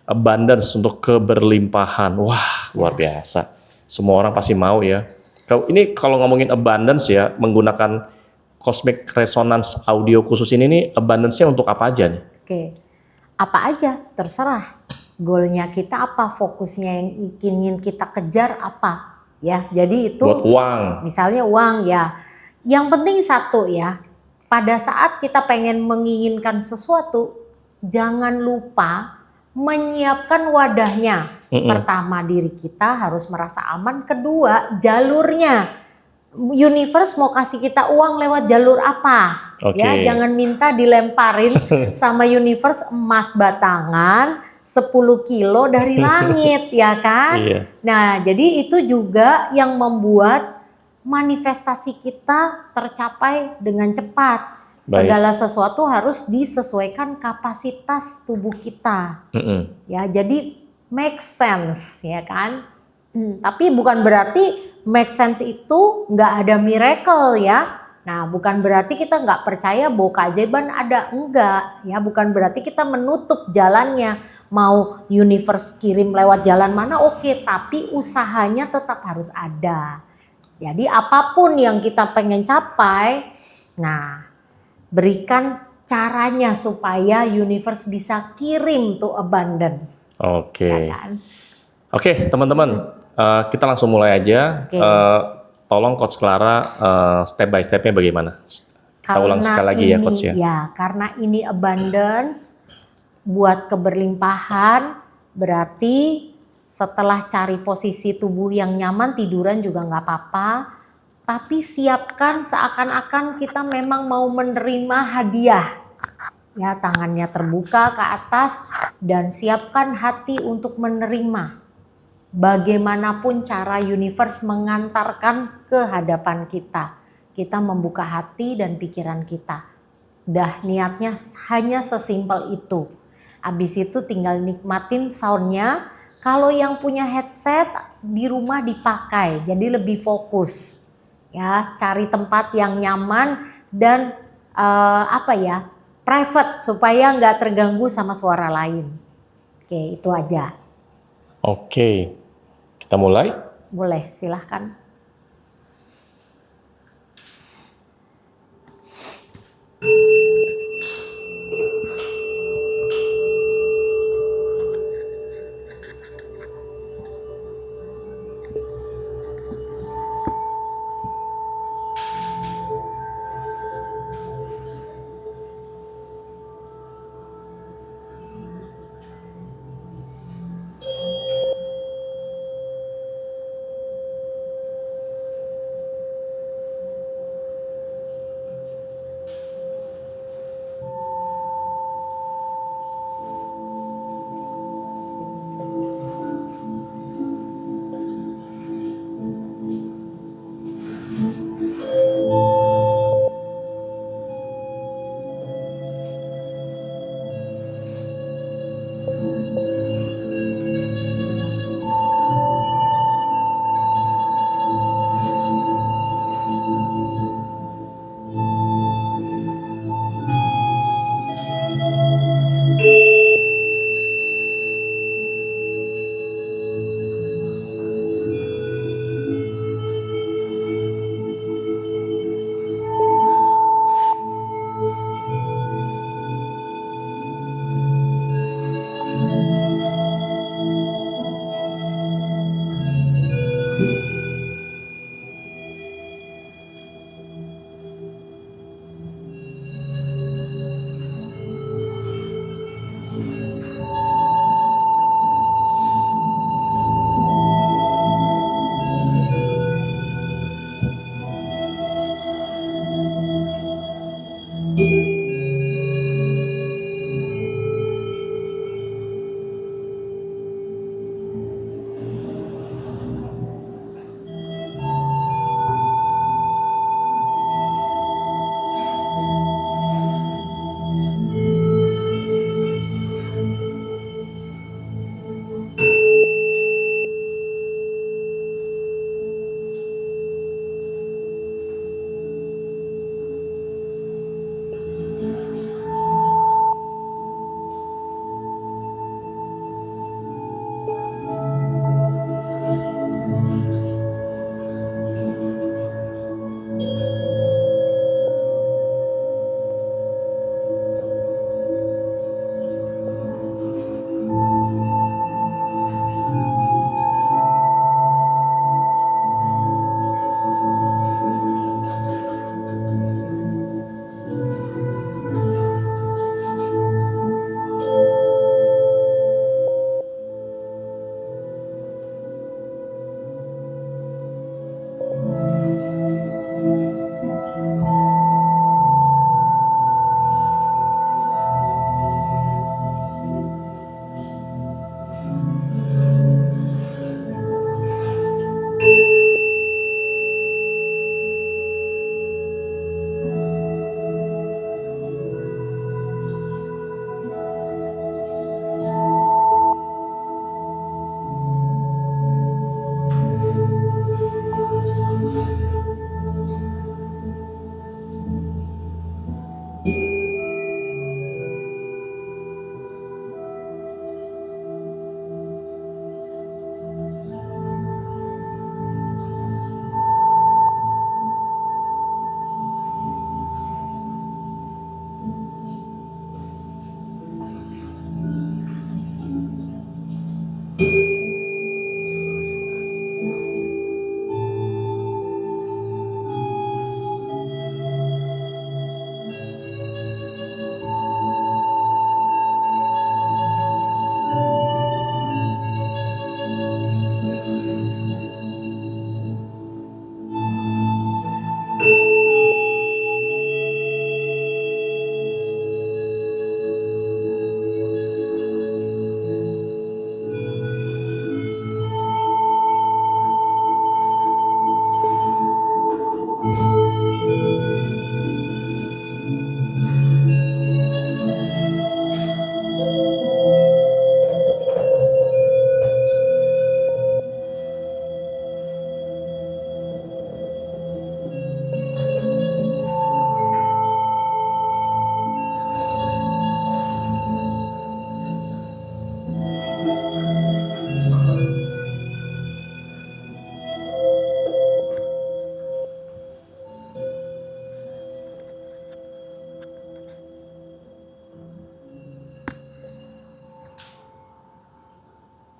[SPEAKER 2] Abundance untuk keberlimpahan. Wah, luar biasa. Semua orang pasti mau ya. Ini kalau ngomongin abundance ya, menggunakan cosmic resonance audio khusus ini nih, abundance-nya untuk apa aja nih?
[SPEAKER 1] Oke, apa aja, terserah. Goalnya kita apa, fokusnya yang ingin kita kejar apa, ya. Jadi itu
[SPEAKER 2] buat uang.
[SPEAKER 1] Misalnya uang ya. Yang penting satu ya, pada saat kita pengen menginginkan sesuatu, jangan lupa menyiapkan wadahnya. Pertama, diri kita harus merasa aman. Kedua, jalurnya. Universe mau kasih kita uang lewat jalur apa? Ya, jangan minta dilemparin sama universe emas batangan 10 kilo dari langit, ya kan?
[SPEAKER 2] Iya.
[SPEAKER 1] Nah, jadi itu juga yang membuat manifestasi kita tercapai dengan cepat. Segala sesuatu harus disesuaikan kapasitas tubuh kita. Ya, jadi make sense, ya kan? Tapi bukan berarti make sense itu nggak ada miracle ya. Nah, bukan berarti kita nggak percaya bahwa keajaiban ada, enggak ya. Bukan berarti kita menutup jalannya. Mau universe kirim lewat jalan mana, oke, tapi usahanya tetap harus ada. Jadi apapun yang kita pengen capai, nah berikan caranya supaya universe bisa kirim tuh abundance.
[SPEAKER 2] Oke.
[SPEAKER 1] Ya kan?
[SPEAKER 2] Oke, teman-teman, kita langsung mulai aja.
[SPEAKER 1] Oke.
[SPEAKER 2] Tolong Coach Clara step by stepnya bagaimana? Kita ulang sekali lagi ya Coach ya.
[SPEAKER 1] Ya, karena ini abundance buat keberlimpahan, berarti setelah cari posisi tubuh yang nyaman, tiduran juga nggak apa-apa. Tapi siapkan seakan-akan kita memang mau menerima hadiah. Ya, tangannya terbuka ke atas dan siapkan hati untuk menerima. Bagaimanapun cara universe mengantarkan ke hadapan kita. Kita membuka hati dan pikiran kita. Udah niatnya hanya sesimpel itu. Habis itu tinggal nikmatin soundnya. Kalau yang punya headset di rumah dipakai, jadi lebih fokus. Ya, cari tempat yang nyaman dan private supaya nggak terganggu sama suara lain. Oke, itu aja.
[SPEAKER 2] Oke, kita mulai.
[SPEAKER 1] Boleh, silahkan.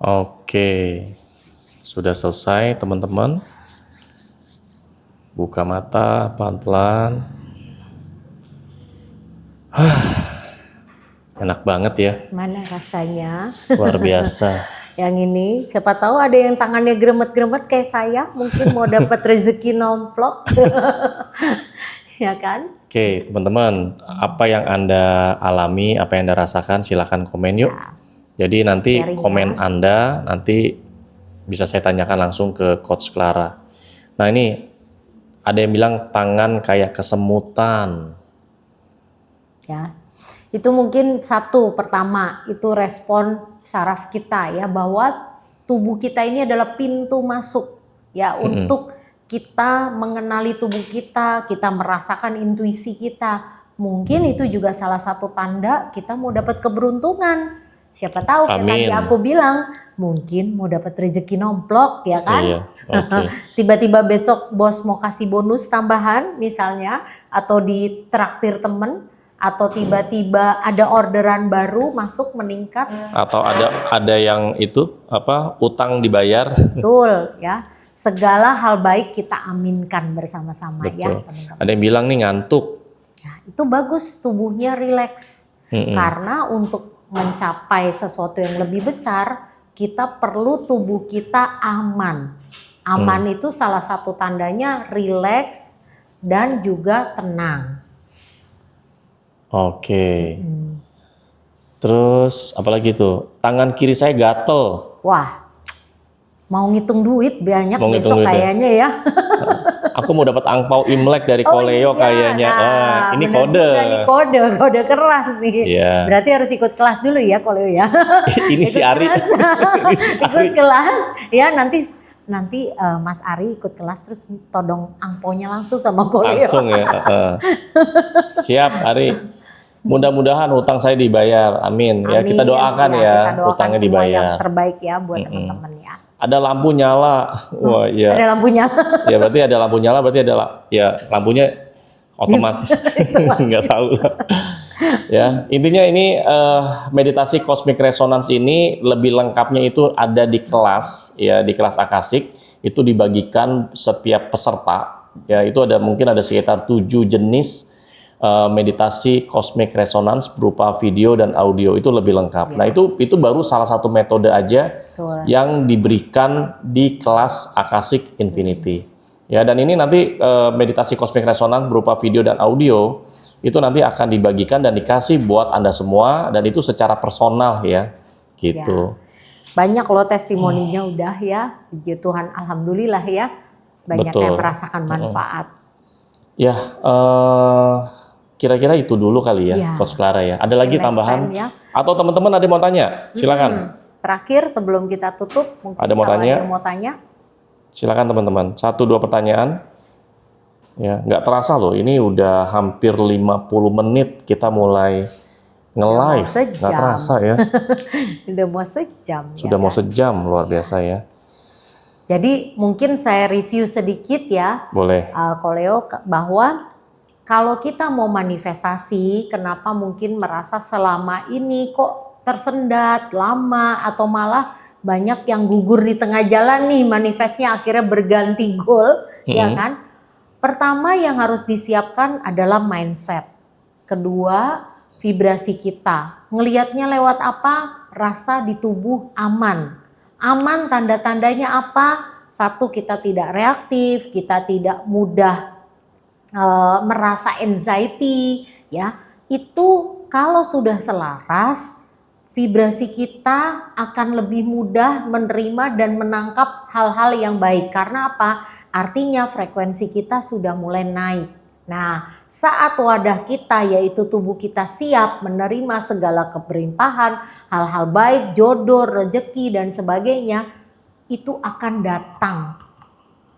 [SPEAKER 2] Oke, sudah selesai teman-teman. Buka mata pelan-pelan. Enak banget ya,
[SPEAKER 1] Mana rasanya?
[SPEAKER 2] luar biasa.
[SPEAKER 1] Yang ini, siapa tahu ada yang tangannya gremet-gremet kayak saya, mungkin mau dapat rezeki nomplok. Ya kan?
[SPEAKER 2] Oke, teman-teman, apa yang Anda alami, apa yang Anda rasakan, silakan komen yuk.
[SPEAKER 1] Ya,
[SPEAKER 2] Jadi nanti
[SPEAKER 1] sharing
[SPEAKER 2] komen
[SPEAKER 1] ya.
[SPEAKER 2] Anda nanti bisa saya tanyakan langsung ke Coach Clara. Nah ini ada yang bilang tangan kayak kesemutan.
[SPEAKER 1] Ya. Itu mungkin satu, pertama itu respon saraf kita ya, bahwa tubuh kita ini adalah pintu masuk ya untuk kita mengenali tubuh kita merasakan intuisi kita. Mungkin itu juga salah satu tanda kita mau dapat keberuntungan. Siapa tahu kayak tadi
[SPEAKER 2] Amin.
[SPEAKER 1] aku bilang, mungkin mau dapat rezeki nomplok ya kan?
[SPEAKER 2] Iya, oke.
[SPEAKER 1] Tiba-tiba besok bos mau kasih bonus tambahan misalnya, atau ditraktir temen, atau tiba-tiba ada orderan baru masuk meningkat.
[SPEAKER 2] Atau ada yang itu apa utang dibayar.
[SPEAKER 1] Betul ya. Segala hal baik kita aminkan bersama-sama ya
[SPEAKER 2] Betul.
[SPEAKER 1] teman-teman.
[SPEAKER 2] Ada yang bilang nih ngantuk.
[SPEAKER 1] Ya, itu bagus, tubuhnya rileks. Karena untuk mencapai sesuatu yang lebih besar, kita perlu tubuh kita aman. Aman itu salah satu tandanya rileks dan juga tenang.
[SPEAKER 2] Oke. Terus apalagi tuh? Tangan kiri saya gatel.
[SPEAKER 1] Wah, mau ngitung duit banyak
[SPEAKER 2] Mau ngitung
[SPEAKER 1] besok
[SPEAKER 2] duit ya?
[SPEAKER 1] kayaknya ya.
[SPEAKER 2] Aku mau dapat angpau Imlek dari Koleo kayaknya.
[SPEAKER 1] Nah,
[SPEAKER 2] Ini
[SPEAKER 1] bener
[SPEAKER 2] kode.
[SPEAKER 1] juga nih, kode keras sih.
[SPEAKER 2] Iya.
[SPEAKER 1] Berarti harus ikut kelas dulu ya Koleo ya.
[SPEAKER 2] Ini si
[SPEAKER 1] Ikut
[SPEAKER 2] Ari.
[SPEAKER 1] kelas.
[SPEAKER 2] Ini si
[SPEAKER 1] Ikut
[SPEAKER 2] Ari.
[SPEAKER 1] kelas ya, nanti Mas Ari ikut kelas terus todong angpaunya langsung sama Koleo.
[SPEAKER 2] Langsung ya. Siap Ari. Mudah-mudahan hutang saya dibayar. Amin. Ya kita
[SPEAKER 1] Amin.
[SPEAKER 2] doakan ya,
[SPEAKER 1] Kita doakan
[SPEAKER 2] hutangnya
[SPEAKER 1] semua
[SPEAKER 2] dibayar.
[SPEAKER 1] yang terbaik ya buat teman-teman ya.
[SPEAKER 2] Ada lampu nyala. Wah, iya.
[SPEAKER 1] Ada lampunya.
[SPEAKER 2] Ya berarti ada lampu nyala, berarti ada ya lampunya otomatis. Nggak tahu. Ya, intinya ini meditasi cosmic resonance ini lebih lengkapnya itu ada di kelas ya, di kelas Akasik itu dibagikan setiap peserta. Ya, itu mungkin ada sekitar 7 jenis meditasi cosmic resonance berupa video dan audio, itu lebih lengkap. Nah, itu baru salah satu metode aja
[SPEAKER 1] Betul.
[SPEAKER 2] yang diberikan di kelas Akasik Infinity. Ya, dan ini nanti meditasi cosmic resonance berupa video dan audio itu nanti akan dibagikan dan dikasih buat Anda semua, dan itu secara personal ya. Gitu.
[SPEAKER 1] Banyak loh testimoninya udah ya. Puji Tuhan, alhamdulillah ya. Banyak
[SPEAKER 2] Betul.
[SPEAKER 1] yang merasakan manfaat.
[SPEAKER 2] Ya, kira-kira itu dulu kali ya,
[SPEAKER 1] Iya.
[SPEAKER 2] Coach Clara ya. Ada lagi
[SPEAKER 1] Next
[SPEAKER 2] tambahan?
[SPEAKER 1] time ya.
[SPEAKER 2] Atau teman-teman ada yang mau tanya? Silakan.
[SPEAKER 1] Terakhir sebelum kita tutup, mungkin
[SPEAKER 2] Ada mau
[SPEAKER 1] kalau
[SPEAKER 2] tanya?
[SPEAKER 1] ada yang mau tanya.
[SPEAKER 2] Silakan teman-teman. 1-2 pertanyaan. Ya, nggak terasa loh. Ini udah hampir 50 menit kita mulai nge-live.
[SPEAKER 1] Udah mau
[SPEAKER 2] Nggak terasa ya.
[SPEAKER 1] Udah mau sejam.
[SPEAKER 2] Sudah mau sejam, luar biasa ya.
[SPEAKER 1] Jadi mungkin saya review sedikit ya,
[SPEAKER 2] Boleh.
[SPEAKER 1] Koleo, bahwa kalau kita mau manifestasi, kenapa mungkin merasa selama ini kok tersendat, lama, atau malah banyak yang gugur di tengah jalan nih, manifestnya akhirnya berganti goal, ya kan? Pertama yang harus disiapkan adalah mindset. Kedua, vibrasi kita. Ngelihatnya lewat apa? Rasa di tubuh aman. Aman tanda-tandanya apa? Satu, kita tidak reaktif, kita tidak mudah merasa anxiety, ya. Itu kalau sudah selaras, vibrasi kita akan lebih mudah menerima dan menangkap hal-hal yang baik. Karena apa? Artinya frekuensi kita sudah mulai naik. Nah, saat wadah kita yaitu tubuh kita siap menerima segala keberlimpahan, hal-hal baik, jodoh, rezeki dan sebagainya, itu akan datang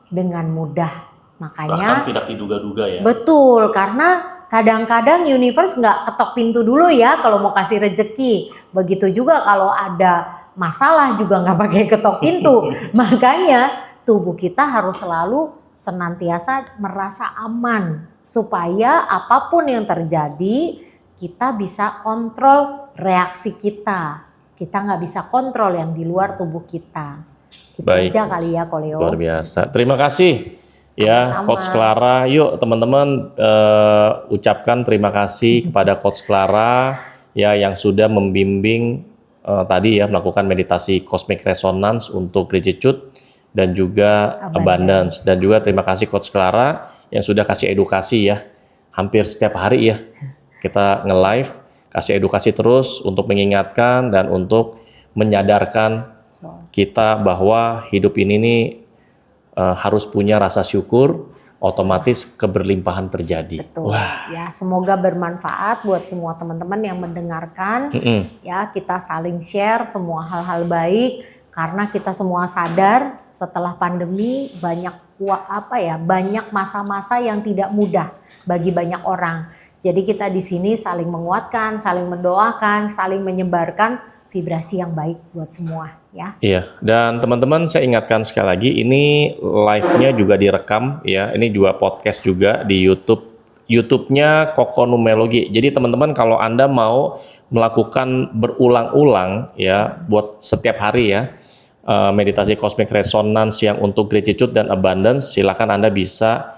[SPEAKER 1] dengan mudah. Makanya
[SPEAKER 2] Bahkan tidak diduga-duga ya.
[SPEAKER 1] betul, karena kadang-kadang universe nggak ketok pintu dulu ya kalau mau kasih rezeki. Begitu juga kalau ada masalah juga nggak pakai ketok pintu. Makanya tubuh kita harus selalu senantiasa merasa aman supaya apapun yang terjadi kita bisa kontrol reaksi kita. Kita nggak bisa kontrol yang di luar tubuh kita. Gitu
[SPEAKER 2] Baik.
[SPEAKER 1] aja kali ya, Koleo.
[SPEAKER 2] Luar biasa. Terima kasih ya
[SPEAKER 1] Sama-sama.
[SPEAKER 2] Coach Clara. Yuk teman-teman ucapkan terima kasih kepada Coach Clara ya yang sudah membimbing tadi ya melakukan meditasi cosmic resonance untuk gratitude dan juga abundance. Dan juga terima kasih Coach Clara yang sudah kasih edukasi ya hampir setiap hari ya kita nge-live kasih edukasi terus untuk mengingatkan dan untuk menyadarkan kita bahwa hidup ini nih harus punya rasa syukur, otomatis keberlimpahan terjadi.
[SPEAKER 1] Betul. Ya, semoga bermanfaat buat semua teman-teman yang mendengarkan. Ya, kita saling share semua hal-hal baik karena kita semua sadar setelah pandemi banyak banyak masa-masa yang tidak mudah bagi banyak orang. Jadi kita di sini saling menguatkan, saling mendoakan, saling menyebarkan vibrasi yang baik buat semua ya.
[SPEAKER 2] Iya, dan teman-teman saya ingatkan sekali lagi ini live-nya juga direkam ya. Ini juga podcast juga di YouTube-nya Kokonumelogi. Jadi teman-teman kalau Anda mau melakukan berulang-ulang ya buat setiap hari ya meditasi cosmic resonance yang untuk gratitude dan abundance, silakan Anda bisa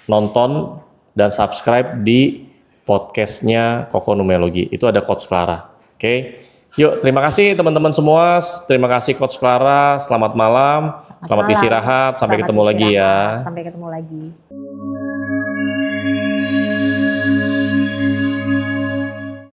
[SPEAKER 2] nonton dan subscribe di podcastnya Kokonumelogi. Itu ada Coach Clara. Oke. Yuk, terima kasih teman-teman semua. Terima kasih Coach Clara. Selamat malam. Selamat istirahat. Sampai ketemu lagi ya.
[SPEAKER 1] Sampai ketemu lagi.